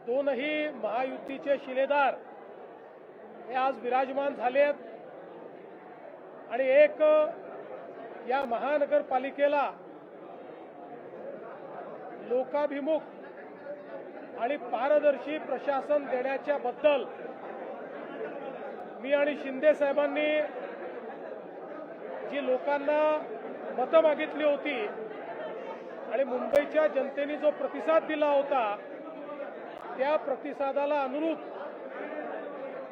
दोनही महायुतीचे शिलेदार हे आज विराजमान झालेत आणि एक या महानगरपालिकेला लोकाभिमुख आणि पारदर्शी प्रशासन देण्याच्या बद्दल मी आणि शिंदे साहेबांनी जी लोकांना मतं मागितली होती आणि मुंबईच्या जनतेने जो प्रतिसाद दिला होता त्या प्रतिसादाला अनुरूप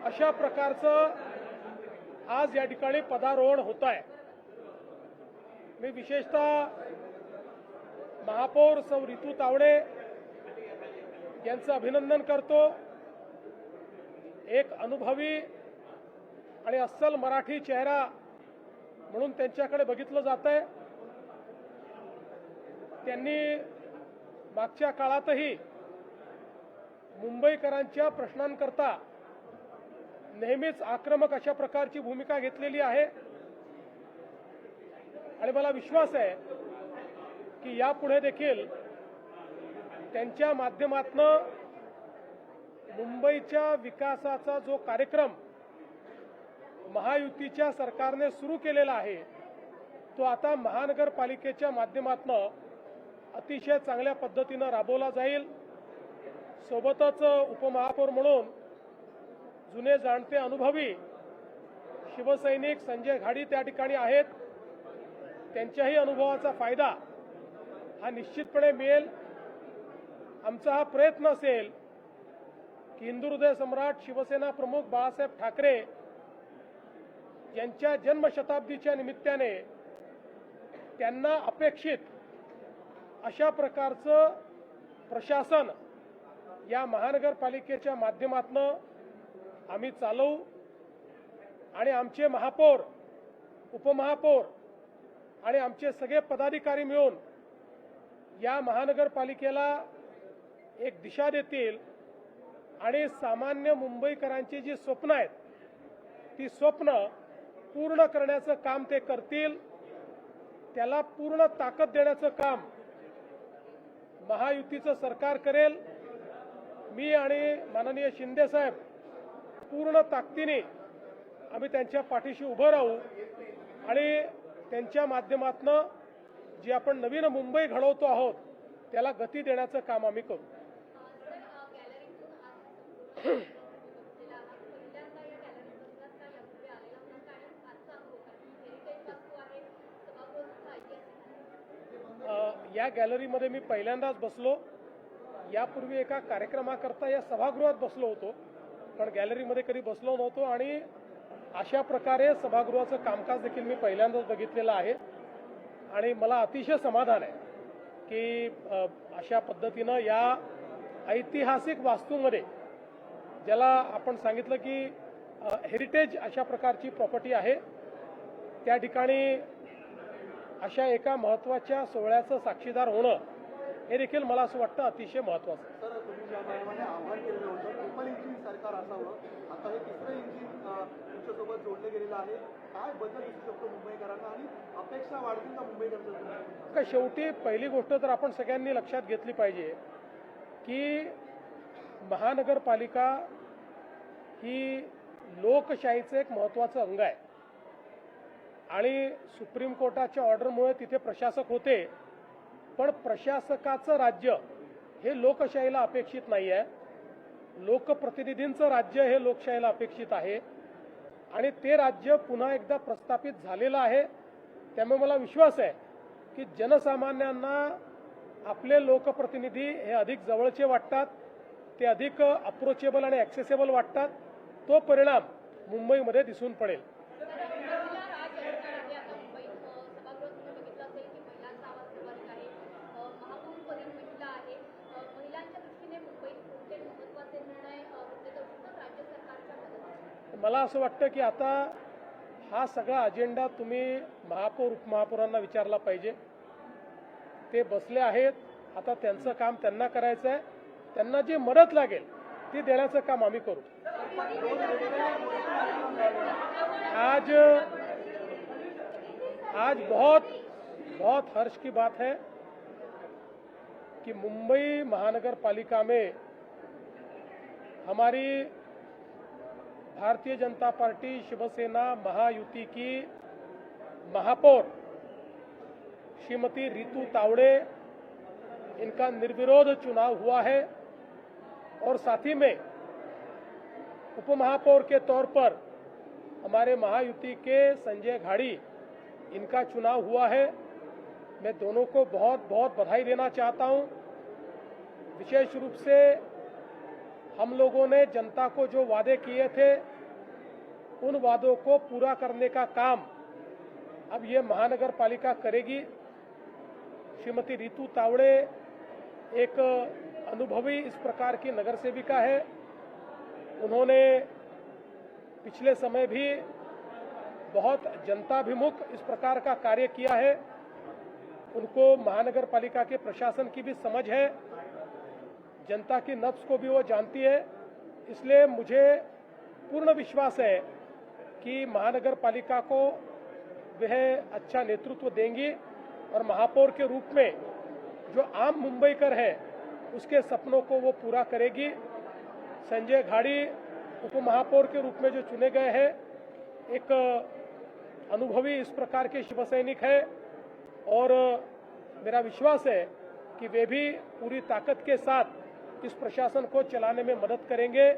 अशा प्रकारचं आज या ठिकाणी पदारोहण होत आहे। मी विशेषतः महापौर सौ रितू तावडे यांचं अभिनंदन करतो। एक अनुभवी आणि अस्सल मराठी चेहरा म्हणून त्यांच्याकडे बघितलं जातंय। त्यांनी मागच्या काळातही मुंबईकरांच्या प्रश्नांकरता नेहमीच आक्रमक अशा प्रकारची भूमिका घेतलेली आहे आणि मला विश्वास आहे की यापुढे देखील त्यांच्या माध्यमातून मुंबईच्या विकासाचा जो कार्यक्रम महायुतीच्या सरकारने सुरू केलेला आहे तो आता महानगरपालिकेच्या माध्यमातून अतिशय चांगल्या पद्धतीने राबवला जाईल। सोबतच उपमहापौर म्हणून जुने जाणते अनुभवी शिवसैनिक संजय घाडी त्या ठिकाणी आहेत। त्यांच्याही अनुभवाचा फायदा हा निश्चितपणे मिळेल। आमचा हा प्रयत्न असेल की हिंदुहृदय सम्राट शिवसेना प्रमुख बाळासाहेब ठाकरे यांच्या जन्मशताब्दीच्या निमित्ताने त्यांना अपेक्षित अशा प्रकारचं प्रशासन या महानगरपालिकेच्या माध्यमातून आम्ही चालवू आणि आमचे महापौर उपमहापौर आणि आमचे सगळे पदाधिकारी मिळून या महानगरपालिकेला एक दिशा देतील आणि सामान्य मुंबईकरांची जी स्वप्न आहेत ती स्वप्न पूर्ण करण्याचं काम ते करतील। त्याला पूर्ण ताकद देण्याचं काम महायुतीचं सरकार करेल। मी आणि माननीय शिंदे साहेब पूर्ण ताकदीने आम्ही त्यांच्या पाठीशी उभं राहू आणि त्यांच्या माध्यमातून जी आपण नवीन मुंबई घडवतो आहोत त्याला गती देण्याचं काम आम्ही करू। या गॅलरीमध्ये मी पहिल्यांदाच बसलो। यापूर्वी एका कार्यक्रमाकरता या सभागृहात बसलो होतो पण गॅलरीमध्ये कधी बसलो नव्हतो आणि अशा प्रकारे सभागृहाचं कामकाज देखील मी पहिल्यांदाच बघितलेलं आहे आणि मला अतिशय समाधान आहे की अशा पद्धतीनं या ऐतिहासिक वास्तूमध्ये ज्याला आपण सांगितलं की हेरिटेज अशा प्रकारची प्रॉपर्टी आहे त्या ठिकाणी अशा एका महत्त्वाच्या सोहळ्याचं साक्षीदार होणं हे देखील मला असं वाटतं अतिशय महत्त्वाचं आहे। सर, तुम्ही ज्या प्रमाणे आव्हान केलं होतं ट्रिपल इंजिन सरकार असावं, आता हे तिसरं इंजिन तुमच्यासोबत जोडलं गेलेलं आहे, काय बदल दिसू शकतो मुंबईकरांना आणि अपेक्षा वाढतील का मुंबईकरांच्या? का शेवटी पहिली गोष्ट तर आपण सगळ्यांनी लक्षात घेतली पाहिजे की महानगरपालिका ही लोकशाहीचं एक महत्त्वाचं अंग आहे आणि सुप्रीम कोर्टाच्या ऑर्डरमुळे तिथे प्रशासक होते पण प्रशासकाचं राज्य हे लोकशाहीला अपेक्षित नाही आहे। लोकप्रतिनिधींचं राज्य हे लोकशाहीला अपेक्षित आहे आणि ते राज्य पुन्हा एकदा प्रस्थापित झालेलं आहे। त्यामुळे मला विश्वास आहे की जनसामान्यांना आपले लोकप्रतिनिधी हे अधिक जवळचे वाटतात, ते अधिक अप्रोचेबल आणि ॲक्सेसेबल वाटतात। तो परिणाम मुंबईमध्ये दिसून पडेल। मला असं वाटतं की आता हा सगळा अजेंडा तुम्ही महापौर उपमहापौरांना विचारला पाहिजे। ते बसले आहेत, आता त्यांचं काम त्यांना करायचं आहे। त्यांना जी मदत लागेल ती देण्याचं काम आम्ही करू। आज बहुत हर्ष की बात है कि मुंबई महानगर पालिका में हमारी भारतीय जनता पार्टी शिवसेना महायुति की महापौर श्रीमती रितु तावड़े, इनका निर्विरोध चुनाव हुआ है और साथ ही में उपमहापौर के तौर पर हमारे महायुति के संजय घाड़ी, इनका चुनाव हुआ है। मैं दोनों को बहुत बहुत बधाई देना चाहता हूं। विशेष रूप से हम लोगों ने जनता को जो वादे किए थे, उन वादों को पूरा करने का काम अब ये महानगर पालिका करेगी। श्रीमती रितु तावड़े एक अनुभवी इस प्रकार की नगर सेविका है। उन्होंने पिछले समय भी बहुत जनताभिमुख इस प्रकार का कार्य किया है। उनको महानगर पालिका के प्रशासन की भी समझ है, जनता की नब्ज को भी वो जानती है। इसलिए मुझे पूर्ण विश्वास है कि महानगर पालिका को वह अच्छा नेतृत्व देंगी और महापौर के रूप में जो आम मुंबईकर है उसके सपनों को वो पूरा करेगी। संजय घाड़ी उपमहापौर के रूप में जो चुने गए हैं, एक अनुभवी इस प्रकार के शिव सैनिक है और मेरा विश्वास है कि वे भी पूरी ताकत के साथ इस प्रशासन को चलाने में मदद करेंगे।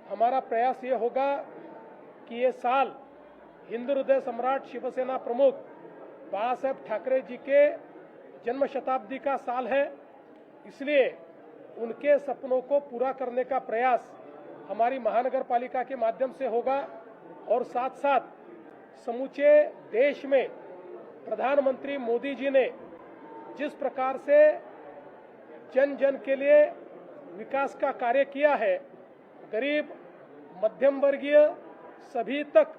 हमारा प्रयास ये होगा कि ये साल हिंदू हृदय सम्राट शिवसेना प्रमुख बाला साहेब ठाकरे जी के जन्म शताब्दी का साल है, इसलिए उनके सपनों को पूरा करने का प्रयास हमारी महानगर पालिका के माध्यम से होगा और साथ साथ समूचे देश में प्रधानमंत्री मोदी जी ने जिस प्रकार से जन जन के लिए विकास का कार्य किया है, गरीब मध्यम वर्गीय सभी तक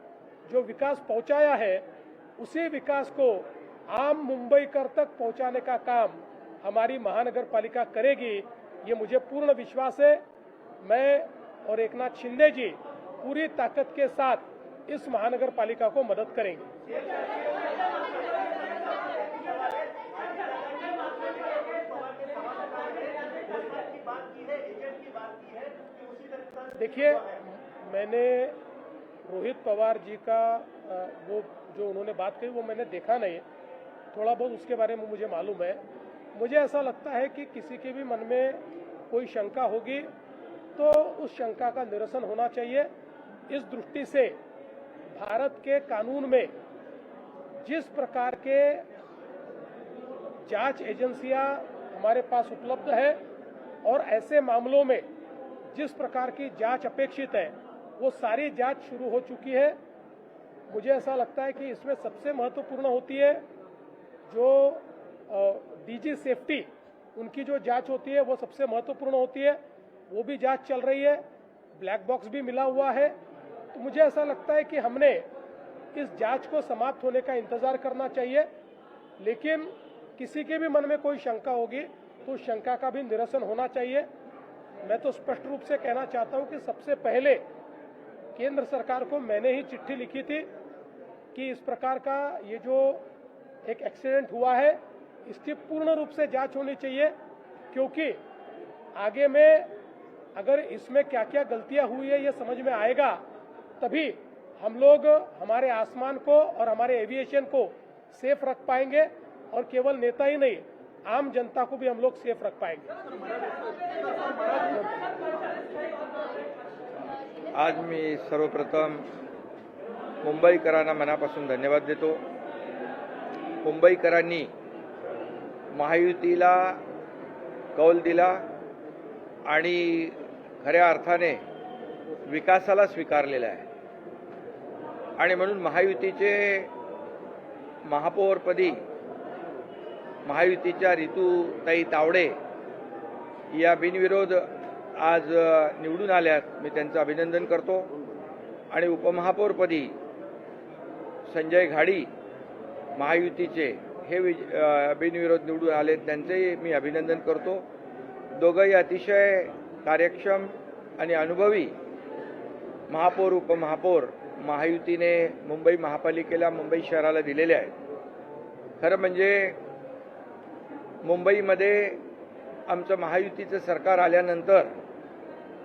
जो विकास पहुंचाया है, उसी विकास को आम मुंबईकर तक पहुंचाने का काम हमारी महानगर पालिका करेगी। ये मुझे पूर्ण विश्वास है। मैं और एकनाथ शिंदे जी पूरी ताकत के साथ इस महानगर पालिका को मदद करेंगे। देखिए, मैंने रोहित पवार जी का वो जो उन्होंने बात कही वो मैंने देखा नहीं, थोड़ा बहुत उसके बारे में मुझे मालूम है। मुझे ऐसा लगता है कि किसी के भी मन में कोई शंका होगी तो उस शंका का निरसन होना चाहिए। इस दृष्टि से भारत के कानून में जिस प्रकार के जांच एजेंसियां हमारे पास उपलब्ध है और ऐसे मामलों में जिस प्रकार की जांच अपेक्षित है, वो सारी जांच शुरू हो चुकी है। मुझे ऐसा लगता है कि इसमें सबसे महत्वपूर्ण होती है जो डीजी सेफ्टी, उनकी जो जांच होती है वो सबसे महत्वपूर्ण होती है। वो भी जांच चल रही है, ब्लैक बॉक्स भी मिला हुआ है। तो मुझे ऐसा लगता है कि हमने इस जांच को समाप्त होने का इंतजार करना चाहिए, लेकिन किसी के भी मन में कोई शंका होगी तो उस शंका का भी निरसन होना चाहिए। मैं तो स्पष्ट रूप से कहना चाहता हूं कि सबसे पहले केंद्र सरकार को मैंने ही चिट्ठी लिखी थी कि इस प्रकार का ये जो एक एक्सीडेंट हुआ है, इसकी पूर्ण रूप से जांच होनी चाहिए, क्योंकि आगे में अगर इसमें क्या क्या गलतियां हुई है ये समझ में आएगा, तभी हम लोग हमारे आसमान को और हमारे एविएशन को सेफ रख पाएंगे और केवल नेता ही नहीं, आम जनता को भी हम लोग सेफ रख पाएंगे। आज मी सर्वप्रथम मुंबईकरांना मनापासून धन्यवाद देतो। मुंबईकरांनी महायुतीला कौल दिला आणि खऱ्या अर्थाने विकासाला स्वीकारलेला आहे आणि म्हणून महायुतीचे महापौरपदी महायुतीच्या रितुताई तावडे या बिनविरोध आज निवडून आल्यात, मी त्यांचं अभिनंदन करतो। आणि उपमहापौरपदी संजय घाडी महायुतीचे हे बिनविरोध निवडून आले, त्यांचेही मी अभिनंदन करतो। दोघंही अतिशय कार्यक्षम आणि अनुभवी महापौर उपमहापौर महायुतीने मुंबई महापालिकेला, मुंबई शहराला दिलेले आहेत। खरं म्हणजे मुंबईमध्ये आमचं महायुतीचं सरकार आल्यानंतर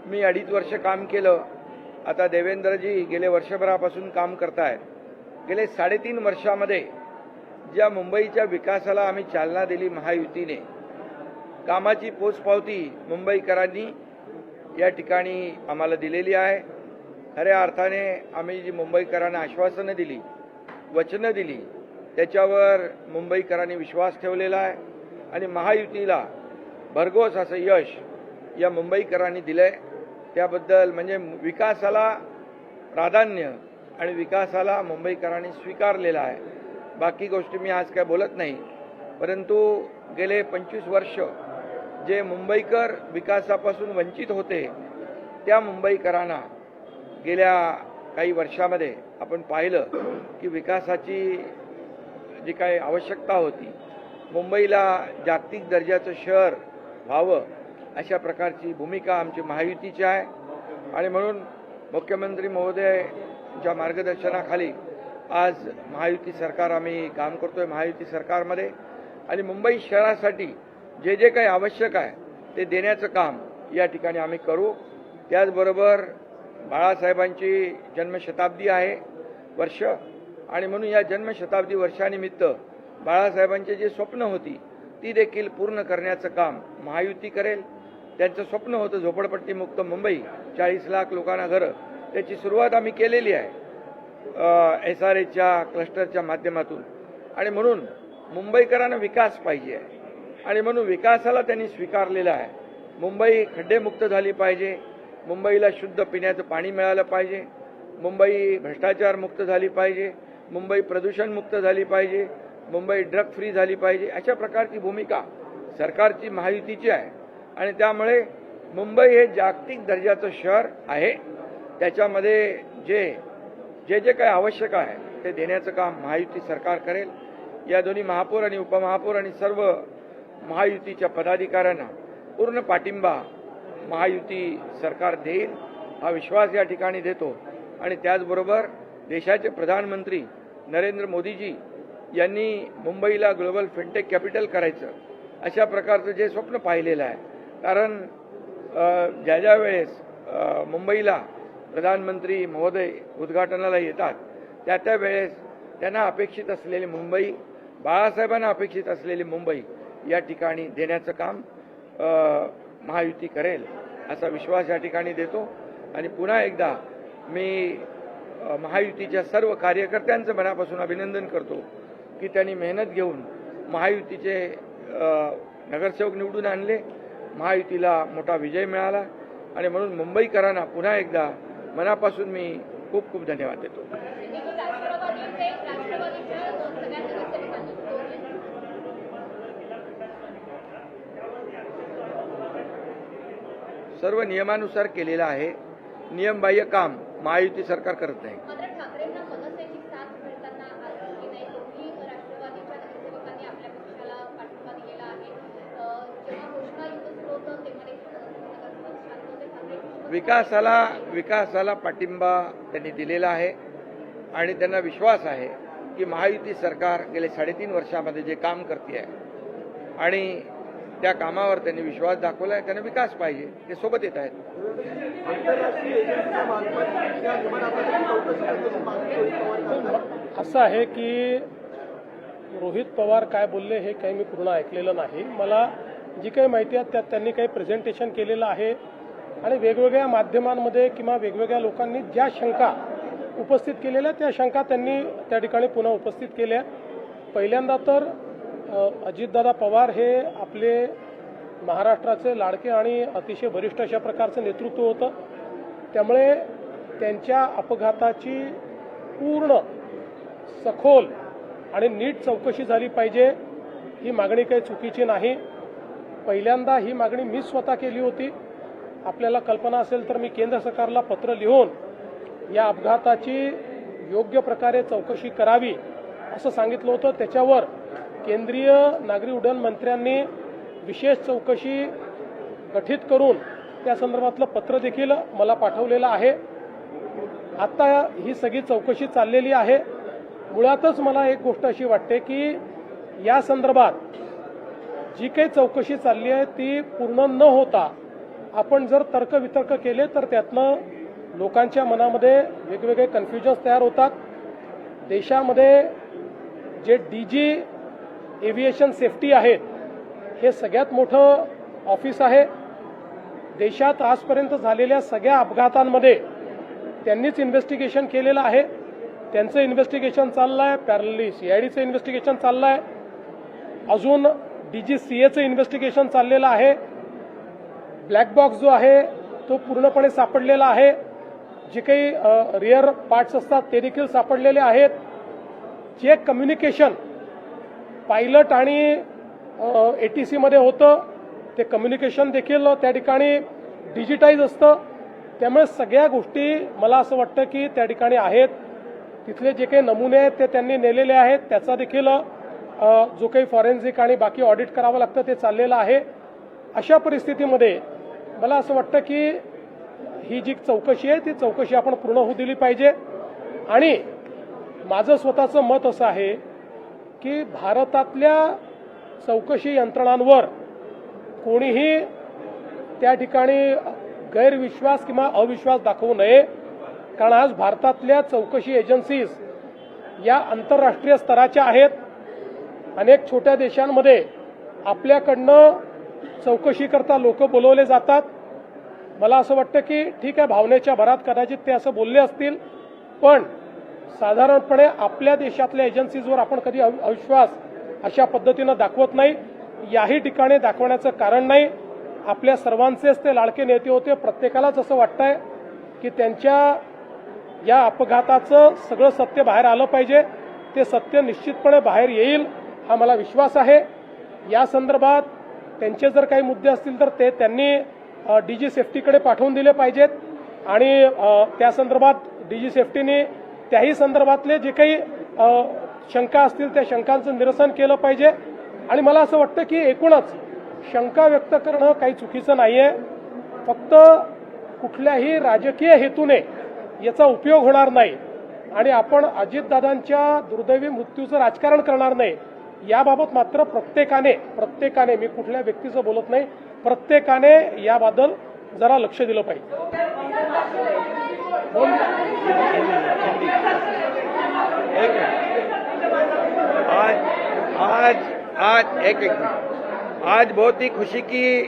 मी 2.5 वर्ष काम केलं. आता देवेंद्रजी गेले वर्षभरापासून काम करतायत. गेले 3.5 वर्षामध्ये ज्या मुंबईच्या विकासाला आम्ही चालना दिली महायुतीने, कामाची पोचपावती मुंबईकरांनी या ठिकाणी आम्हाला दिलेली आहे. खऱ्या अर्थाने आम्ही जी मुंबईकरांना आश्वासनं दिली, वचनं दिली, त्याच्यावर मुंबईकरांनी विश्वास ठेवलेला आहे आणि महायुतीला भरघोस असं यश या मुंबईकरांनी दिलंय. त्याबद्दल म्हणजे विकासाला प्राधान्य आणि विकासाला मुंबईकरांनी स्वीकारलेला आहे. बाकी गोष्टी मी आज काय बोलत नाही, परंतु गेले 25 वर्ष जे मुंबईकर विकासापासून वंचित होते त्या मुंबईकरांना गेल्या काही वर्षामध्ये आपण पाहिलं की विकासाची जी काही आवश्यकता होती, मुंबईला जागतिक दर्जाचं शहर व्हावं अशा प्रकारची भूमिका आमची महायुतीची आहे. आणि म्हणून मुख्यमंत्री महोदयांच्या मार्गदर्शनाखाली आज महायुती सरकार आम्ही काम करतोय महायुती सरकारमध्ये. आणि मुंबई शहरासाठी जे जे काही आवश्यक आहे ते देण्याचं काम या ठिकाणी आम्ही करू. त्याचबरोबर बाळासाहेबांची जन्मशताब्दी आहे वर्ष, आणि म्हणून या जन्मशताब्दी वर्षानिमित्त बाळासाहेबांची जी स्वप्न होती ती देखील पूर्ण करण्याचं काम महायुती करेल. त्यांचं स्वप्न होतं झोपडपट्टीमुक्त मुंबई, 40 लाख लोकांना घरं. त्याची सुरुवात आम्ही केलेली आहे SRAच्या क्लस्टरच्या माध्यमातून. आणि म्हणून मुंबईकरांना विकास पाहिजे आहे आणि म्हणून विकासाला त्यांनी स्वीकारलेला आहे. मुंबई खड्डेमुक्त झाली पाहिजे, मुंबईला शुद्ध पिण्याचं पाणी मिळालं पाहिजे, मुंबई भ्रष्टाचार मुक्त झाली पाहिजे, मुंबई प्रदूषण मुक्त झाली पाहिजे, मुंबई ड्रग फ्री झाली पाहिजे. अशा प्रकारची भूमिका सरकारची महायुतीची आहे. आणि त्यामुळे मुंबई हे जागतिक दर्जाचं शहर आहे. त्याच्यामध्ये जे जे काही आवश्यक आहे ते देण्याचं काम महायुती सरकार करेल. या दोन्ही महापौर आणि उपमहापौर आणि सर्व महायुतीच्या पदाधिकाऱ्यांना पूर्ण पाठिंबा महायुती सरकार देईल हा विश्वास या ठिकाणी देतो. आणि त्याचबरोबर देशाचे प्रधानमंत्री नरेंद्र मोदीजी यांनी मुंबईला ग्लोबल फिनटेक कॅपिटल करायचं अशा प्रकारचं जे स्वप्न पाहिलेलं आहे. कारण ज्या वेळेस मुंबईला प्रधानमंत्री महोदय उद्घाटनाला येतात त्या वेळेस त्यांना अपेक्षित असलेली मुंबई, बाळासाहेबांना अपेक्षित असलेली मुंबई या ठिकाणी देण्याचं काम महायुती करेल असा विश्वास या ठिकाणी देतो. आणि पुन्हा एकदा मी महायुतीच्या सर्व कार्यकर्त्यांचं मनापासून अभिनंदन करतो की त्यांनी मेहनत घेऊन महायुतीचे नगरसेवक निवडून आणले, महायुतीला मोठा विजय मिळाला. आणि म्हणून मुंबईकरांना पुन्हा एकदा मनापासून मी खूप खूप धन्यवाद देतो. सर्व नियमानुसार केलेलं आहे. नियमबाह्य काम महायुती सरकार करत नाही. विकासाला पाठिंबा त्यांनी दिलेला आहे आणि त्यांना विश्वास आहे की महायुती सरकार गेले 3.5 वर्षामध्ये जे काम करते आहे आणि त्या कामावर त्यांनी विश्वास दाखवला आहे. त्यांना विकास पाहिजे, ते सोबत येत आहेत. असं आहे की रोहित पवार काय बोलले हे काही मी पूर्ण ऐकलेलं नाही. मला जी काही माहिती आहे त्यात त्यांनी काही प्रेझेंटेशन केलेलं आहे आणि वेगवेगळ्या माध्यमांमध्ये किंवा वेगवेगळ्या लोकांनी ज्या शंका उपस्थित केलेल्या त्या शंका त्यांनी त्या ठिकाणी पुन्हा उपस्थित केल्या. पहिल्यांदा तर अजितदादा पवार हे आपले महाराष्ट्राचे लाडके आणि अतिशय वरिष्ठ अशा प्रकारचं नेतृत्व होतं. त्यामुळे त्यांच्या अपघाताची पूर्ण सखोल आणि नीट चौकशी झाली पाहिजे ही मागणी काही चुकीची नाही. पहिल्यांदा ही मागणी मी स्वतः केली होती. आपल्याला कल्पना असेल तर मी केंद्र सरकारला पत्र लिहून या अपघाताची योग्य प्रकारे चौकशी करावी असं सांगितलं होतं. त्याच्यावर केंद्रीय नागरी उड्डाण मंत्र्यांनी विशेष चौकशी गठीत करून त्या संदर्भातलं पत्र देखील मला पाठवलेलं आहे. आता ही सगळी चौकशी चाललेली आहे. मुळातच मला एक गोष्ट अशी वाटते की या संदर्भात जी काही चौकशी चालली आहे ती पूर्ण न होता आपण जर तर्कवितर्क केले तर त्यातनं लोकांच्या मनामध्ये वेगवेगळे कन्फ्युजन्स तयार होतात. देशामध्ये जे DG एव्हिएशन सेफ्टी आहेत हे सगळ्यात मोठं ऑफिस आहे. देशात आजपर्यंत झालेल्या सगळ्या अपघातांमध्ये त्यांनीच इन्व्हेस्टिगेशन केलेलं आहे. त्यांचं इन्व्हेस्टिगेशन चाललं आहे, पॅरलली CIDचं इन्व्हेस्टिगेशन चाललं आहे, अजून DGCAचं इन्व्हेस्टिगेशन चाललेलं आहे. ब्लॅक बॉक्स जो आहे तो पूर्णपणे सापडलेला आहे. जे काही रिअर पार्ट्स असतात ते देखील सापडलेले आहेत. जे कम्युनिकेशन पायलट आणि ATC मध्ये होतं ते कम्युनिकेशन देखील त्या ठिकाणी डिजिटाईज असतं. त्यामुळे सगळ्या गोष्टी मला असं वाटतं की त्या ठिकाणी आहेत. तिथले जे काही नमुने आहेत ते त्यांनी नेलेले आहेत. त्याचा देखील जो काही फॉरेन्सिक आणि बाकी ऑडिट करावं लागतं ते चाललेलं आहे. अशा परिस्थितीमध्ये मला असं वाटतं की ही जी चौकशी आहे ती चौकशी आपण पूर्ण होऊ दिली पाहिजे. आणि माझं स्वतःचं मत असं आहे की भारतातल्या चौकशी यंत्रणांवर कोणीही त्या ठिकाणी गैरविश्वास किंवा अविश्वास दाखवू नये. कारण आज भारतातल्या चौकशी एजन्सीज या आंतरराष्ट्रीय स्तराच्या आहेत. अनेक छोट्या देशांमध्ये आपल्याकडनं चौकशीकरता लोक बोलवले जातात. मला असं वाटतं की ठीक आहे, भावनेच्या भरात कदाचित ते असं बोलले असतील, पण साधारणपणे आपल्या देशातल्या एजन्सीजवर आपण कधी अविश्वास अशा पद्धतीनं दाखवत नाही. याही ठिकाणी दाखवण्याचं कारण नाही. आपल्या सर्वांचेच ते लाडके नेते होते. प्रत्येकालाच असं वाटतंय की त्यांच्या या अपघाताचं सगळं सत्य बाहेर आलं पाहिजे. ते सत्य निश्चितपणे बाहेर येईल हा मला विश्वास आहे. या संदर्भात त्यांचे जर काही मुद्दे असतील तर ते त्यांनी DG सेफ्टीकडे पाठवून दिले पाहिजेत आणि त्या संदर्भात DG सेफ्टीने त्याही संदर्भातले जे काही शंका असतील त्या शंकांचं निरसन केलं पाहिजे. आणि मला असं वाटतं की एकूणच शंका व्यक्त करणं काही चुकीचं नाहीये. फक्त कुठल्याही राजकीय हेतूने याचा उपयोग होणार नाही आणि आपण अजितदादांच्या दुर्दैवी मृत्यूचं राजकारण करणार नाही. याबाबत मात्र प्रत्येकाने मी कुठल्या व्यक्तीचं बोलत नाही, प्रत्येकाने याबद्दल जरा लक्ष दिलं पाहिजे. आज बहुत ही खुशी की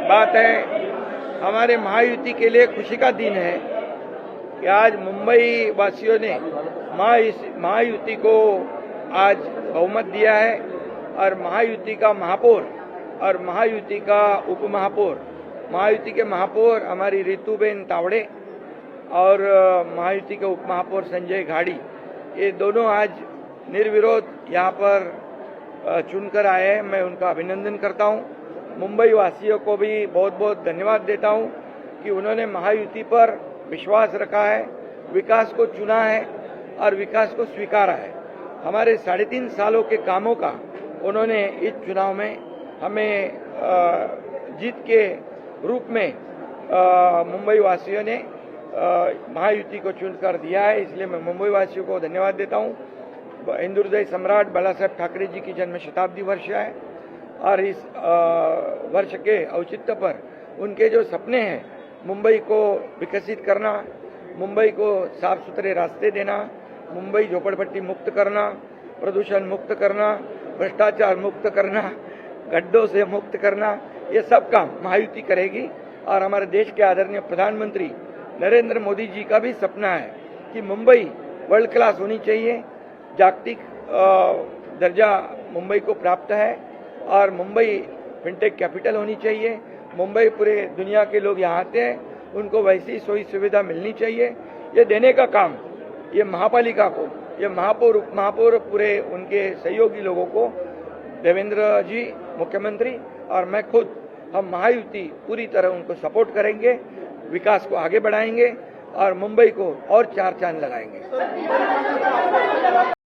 बात है. हमारे महायुति के लिए खुशी का दिन है कि आज मुंबई वासियों ने महायुति को आज बहुमत दिया है और महायुति का महापौर और महायुति का उपमहापौर, महायुति के महापौर हमारी रितुबेन तावड़े और महायुति के उपमहापौर संजय घाड़ी, ये दोनों आज निर्विरोध यहाँ पर चुनकर आए हैं. मैं उनका अभिनंदन करता हूँ. मुंबई वासियों को भी बहुत बहुत धन्यवाद देता हूँ कि उन्होंने महायुति पर विश्वास रखा है, विकास को चुना है और विकास को स्वीकारा है. हमारे 3.5 सालों के कामों का उन्होंने इस चुनाव में हमें जीत के रूप में मुंबई वासियों ने महायुति को चुनकर दिया है. इसलिए मैं मुंबई वासियों को धन्यवाद देता हूँ. हिंदू हृदय सम्राट बाला साहेब ठाकरे जी की जन्म शताब्दी वर्ष है और इस वर्ष के औचित्य पर उनके जो सपने हैं, मुंबई को विकसित करना, मुंबई को साफ सुथरे रास्ते देना, मुंबई झोपड़पट्टी मुक्त करना, प्रदूषण मुक्त करना, भ्रष्टाचार मुक्त करना, गड्ढों से मुक्त करना, ये सब काम महायुति करेगी. और हमारे देश के आदरणीय प्रधानमंत्री नरेंद्र मोदी जी का भी सपना है कि मुंबई वर्ल्ड क्लास होनी चाहिए. जागतिक दर्जा मुंबई को प्राप्त है और मुंबई फिनटेक कैपिटल होनी चाहिए. मुंबई पूरे दुनिया के लोग यहाँ आते हैं, उनको वैसी सोई सुविधा मिलनी चाहिए. ये देने का काम ये महापालिका को, ये महापौर उपमहापौर पूरे उनके सहयोगी लोगों को, देवेंद्र जी मुख्यमंत्री और मैं खुद, हम महायुति पूरी तरह उनको सपोर्ट करेंगे, विकास को आगे बढ़ाएंगे और मुंबई को और 4 चांद लगाएंगे.